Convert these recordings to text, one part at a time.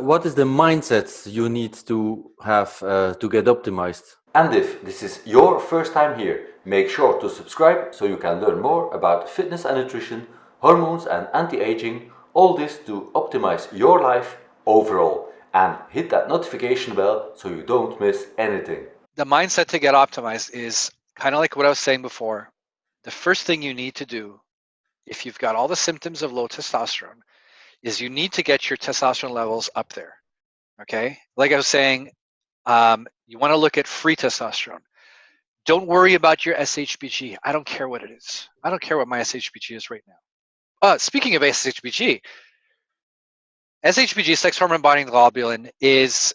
what is the mindset you need to have to get optimized? And if this is your first time here, make sure to subscribe so you can learn more about fitness and nutrition, hormones and anti-aging, all this to optimize your life overall. And hit that notification bell so you don't miss anything. The mindset to get optimized is kind of like what I was saying before. The first thing you need to do, if you've got all the symptoms of low testosterone, is you need to get your testosterone levels up there. Okay? Like I was saying, you want to look at free testosterone. Don't worry about your SHBG. I don't care what it is. I don't care what my SHBG is right now. Speaking of SHBG, sex hormone binding globulin, is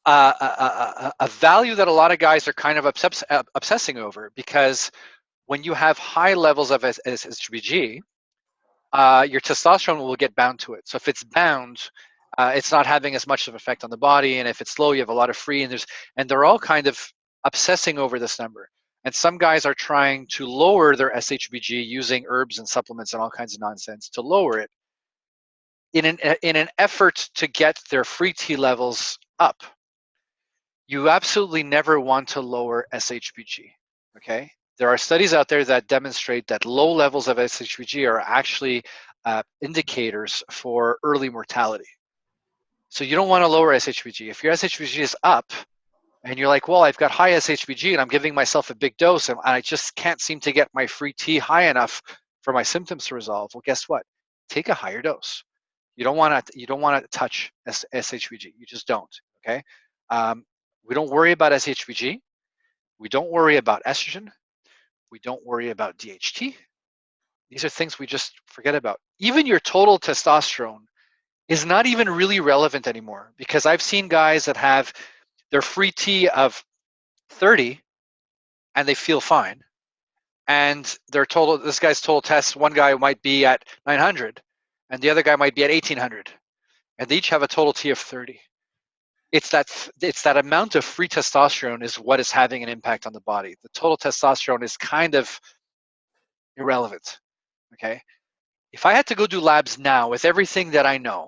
a value that a lot of guys are kind of obsessing over, because when you have high levels of SHBG, your testosterone will get bound to it. So if it's bound, it's not having as much of an effect on the body, and if it's low, you have a lot of free, and they're all kind of obsessing over this number. And some guys are trying to lower their SHBG using herbs and supplements and all kinds of nonsense to lower it in an effort to get their free T levels up. You absolutely never want to lower SHBG, okay? There are studies out there that demonstrate that low levels of SHBG are actually indicators for early mortality. So you don't want to lower SHBG. If your SHBG is up and you're like, well, I've got high SHBG and I'm giving myself a big dose and I just can't seem to get my free T high enough for my symptoms to resolve, well, guess what? Take a higher dose. You don't want to touch SHBG. You just don't, okay? We don't worry about SHBG. We don't worry about estrogen. We don't worry about DHT. These are things we just forget about. Even your total testosterone is not even really relevant anymore, because I've seen guys that have their free T of 30 and they feel fine. And this guy's total test, one guy might be at 900 and the other guy might be at 1800. And they each have a total T of 30. It's that amount of free testosterone is what is having an impact on the body. The total testosterone is kind of irrelevant, okay? If I had to go do labs now with everything that I know,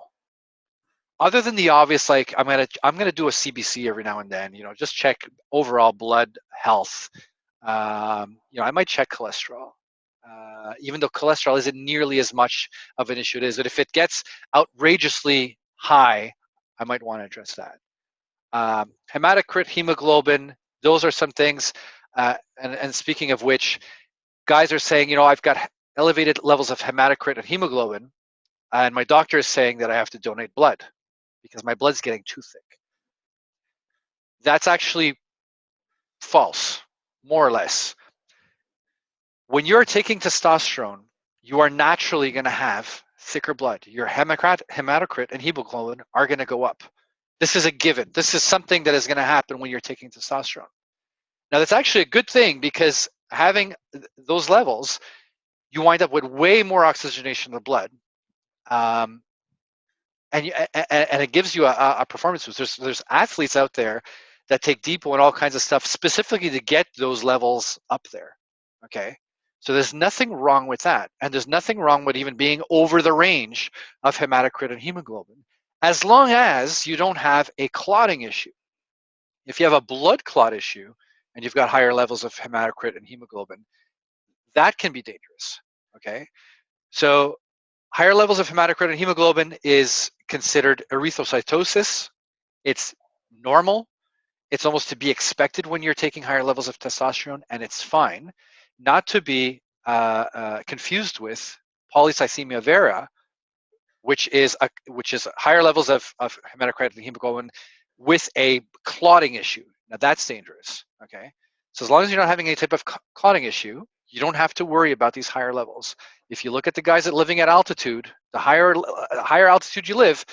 other than the obvious, like I'm gonna do a CBC every now and then, just check overall blood health. I might check cholesterol, even though cholesterol isn't nearly as much of an issue it is. But if it gets outrageously high, I might want to address that. Hematocrit, hemoglobin, those are some things. And speaking of which, guys are saying, I've got elevated levels of hematocrit and hemoglobin, and my doctor is saying that I have to donate blood because my blood's getting too thick. That's actually false, more or less. When you're taking testosterone, you are naturally going to have thicker blood. Your hematocrit and hemoglobin are going to go up. This is a given. This is something that is going to happen when you're taking testosterone. Now, that's actually a good thing, because having those levels, you wind up with way more oxygenation in the blood, and it gives you a performance boost. There's athletes out there that take depot and all kinds of stuff specifically to get those levels up there, okay? So there's nothing wrong with that, and there's nothing wrong with even being over the range of hematocrit and hemoglobin, as long as you don't have a clotting issue. If you have a blood clot issue and you've got higher levels of hematocrit and hemoglobin, that can be dangerous, okay? So higher levels of hematocrit and hemoglobin is considered erythrocytosis. It's normal. It's almost to be expected when you're taking higher levels of testosterone, and it's fine. Not to be confused with polycythemia vera, which is higher levels of hematocrit and hemoglobin with a clotting issue. Now that's dangerous, okay? So as long as you're not having any type of clotting issue, you don't have to worry about these higher levels. If you look at the guys that living at altitude, the higher altitude you live,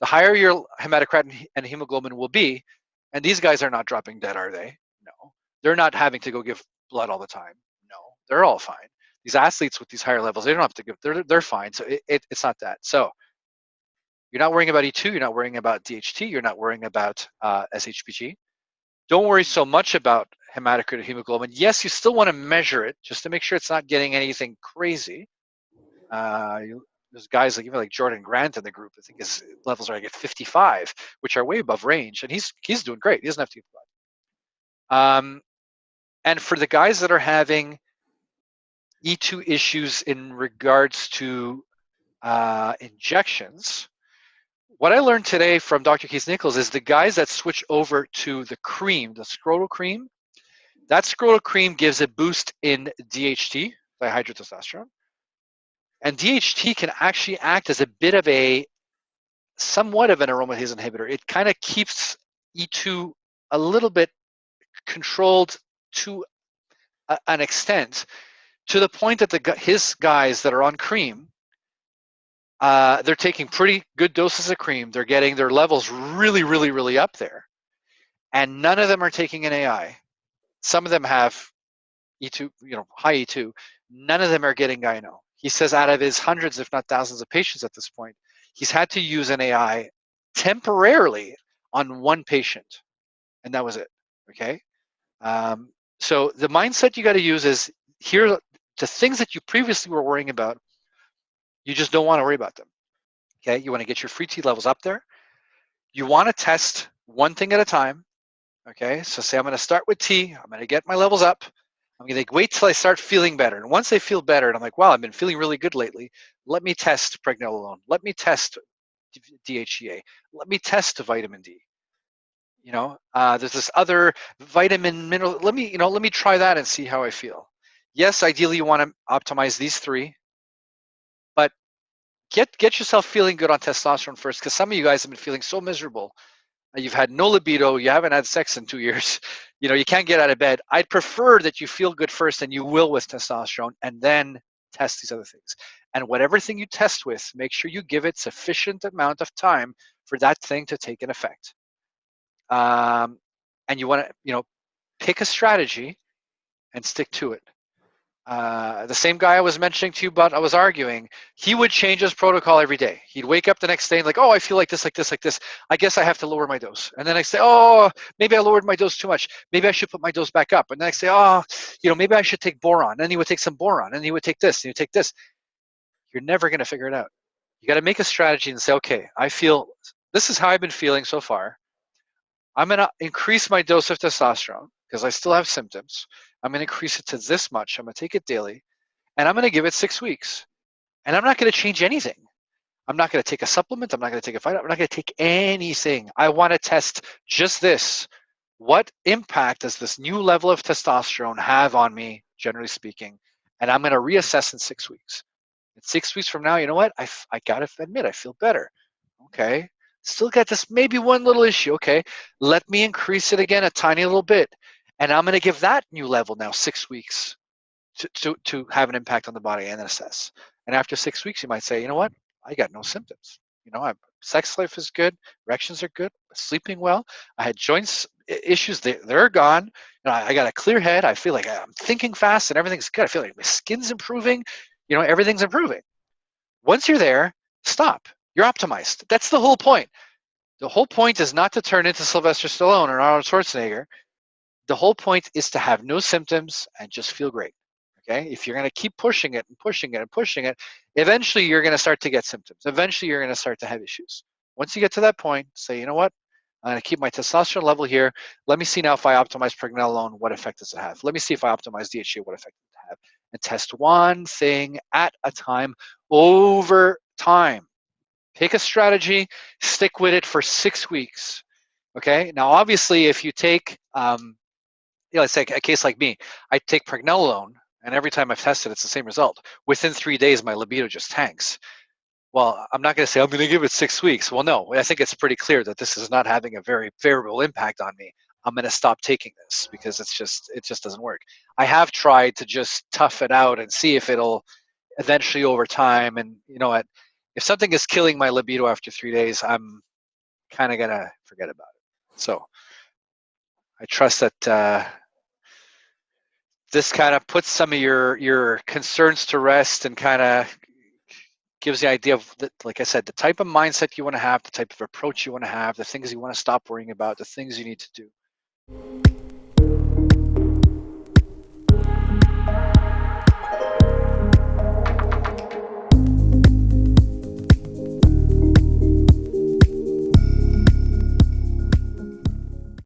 the higher your hematocrit and hemoglobin will be. And these guys are not dropping dead, are they? No. They're not having to go give blood all the time. No, they're all fine. These athletes with these higher levels, they don't have to give, they're fine. So it's not that. So you're not worrying about E2, you're not worrying about DHT, you're not worrying about SHBG. Don't worry so much about hematocrit or hemoglobin. Yes, you still want to measure it just to make sure it's not getting anything crazy. You there's guys like even like Jordan Grant in the group. I think his levels are like at 55, which are way above range, and he's doing great. He doesn't have to give blood. And for the guys that are having E2 issues in regards to injections, what I learned today from Dr. Keith Nichols is the guys that switch over to the cream, the scrotal cream, that scrotal cream gives a boost in DHT, dihydrotestosterone. And DHT can actually act as a bit of a, somewhat of an aromatase inhibitor. It kind of keeps E2 a little bit controlled to an extent, to the point that his guys that are on cream, they're taking pretty good doses of cream. They're getting their levels really, really, really up there. And none of them are taking an AI. Some of them have E2, high E2. None of them are getting gyno. He says out of his hundreds, if not thousands of patients at this point, he's had to use an AI temporarily on one patient. And that was it, okay? So the mindset you got to use is, here, the things that you previously were worrying about, you just don't want to worry about them, okay? You want to get your free T levels up there. You want to test one thing at a time, okay? So say I'm going to start with T. I'm going to get my levels up. I'm going to wait till I start feeling better. And once I feel better, and I'm like, wow, I've been feeling really good lately, let me test pregnenolone. Let me test DHEA. Let me test vitamin D. There's this other vitamin, mineral. Let me try that and see how I feel. Yes, ideally you want to optimize these three, but get yourself feeling good on testosterone first, because some of you guys have been feeling so miserable. You've had no libido, you haven't had sex in 2 years, you can't get out of bed. I'd prefer that you feel good first, and you will with testosterone, and then test these other things. And whatever thing you test with, make sure you give it sufficient amount of time for that thing to take an effect. And you want to, pick a strategy and stick to it. The same guy I was mentioning to you about, I was arguing, he would change his protocol every day. He'd wake up the next day and like, oh, I feel like this, like this, like this. I guess I have to lower my dose. And then I say, oh, maybe I lowered my dose too much. Maybe I should put my dose back up. And then I say, oh, maybe I should take boron. And he would take some boron, and he would take this, and he would take this. You're never going to figure it out. You got to make a strategy and say, okay, I feel, this is how I've been feeling so far. I'm going to increase my dose of testosterone because I still have symptoms. I'm going to increase it to this much. I'm going to take it daily, and I'm going to give it 6 weeks. And I'm not going to change anything. I'm not going to take a supplement. I'm not going to take a vitamin. I'm not going to take anything. I want to test just this. What impact does this new level of testosterone have on me, generally speaking? And I'm going to reassess in 6 weeks. In 6 weeks from now, you know what? I got to admit, I feel better. Okay. Still got this maybe one little issue. Okay. Let me increase it again a tiny little bit. And I'm going to give that new level now 6 weeks to have an impact on the body and assess. And after 6 weeks, you might say, you know what? I got no symptoms. Sex life is good. Erections are good. Sleeping well. I had joints issues. They're gone. I got a clear head. I feel like I'm thinking fast and everything's good. I feel like my skin's improving. Everything's improving. Once you're there, stop. You're optimized. That's the whole point. The whole point is not to turn into Sylvester Stallone or Arnold Schwarzenegger. The whole point is to have no symptoms and just feel great. Okay? If you're going to keep pushing it and pushing it and pushing it, eventually you're going to start to get symptoms. Eventually you're going to start to have issues. Once you get to that point, say, you know what? I'm going to keep my testosterone level here. Let me see now if I optimize pregnenolone, what effect does it have? Let me see if I optimize DHA, what effect does it have? And test one thing at a time over time. Pick a strategy, stick with it for 6 weeks. Okay? Now, obviously, if you take, let's say a case like me, I take pregnenolone, and every time I've tested, it's the same result. Within 3 days, my libido just tanks. Well, I'm not going to say I'm going to give it 6 weeks. Well, no, I think it's pretty clear that this is not having a very favorable impact on me. I'm going to stop taking this because it just doesn't work. I have tried to just tough it out and see if it'll eventually over time. And you know what? If something is killing my libido after 3 days, I'm kind of going to forget about it. So I trust that this kind of puts some of your concerns to rest and kind of gives the idea of, like I said, the type of mindset you want to have, the type of approach you want to have, the things you want to stop worrying about, the things you need to do.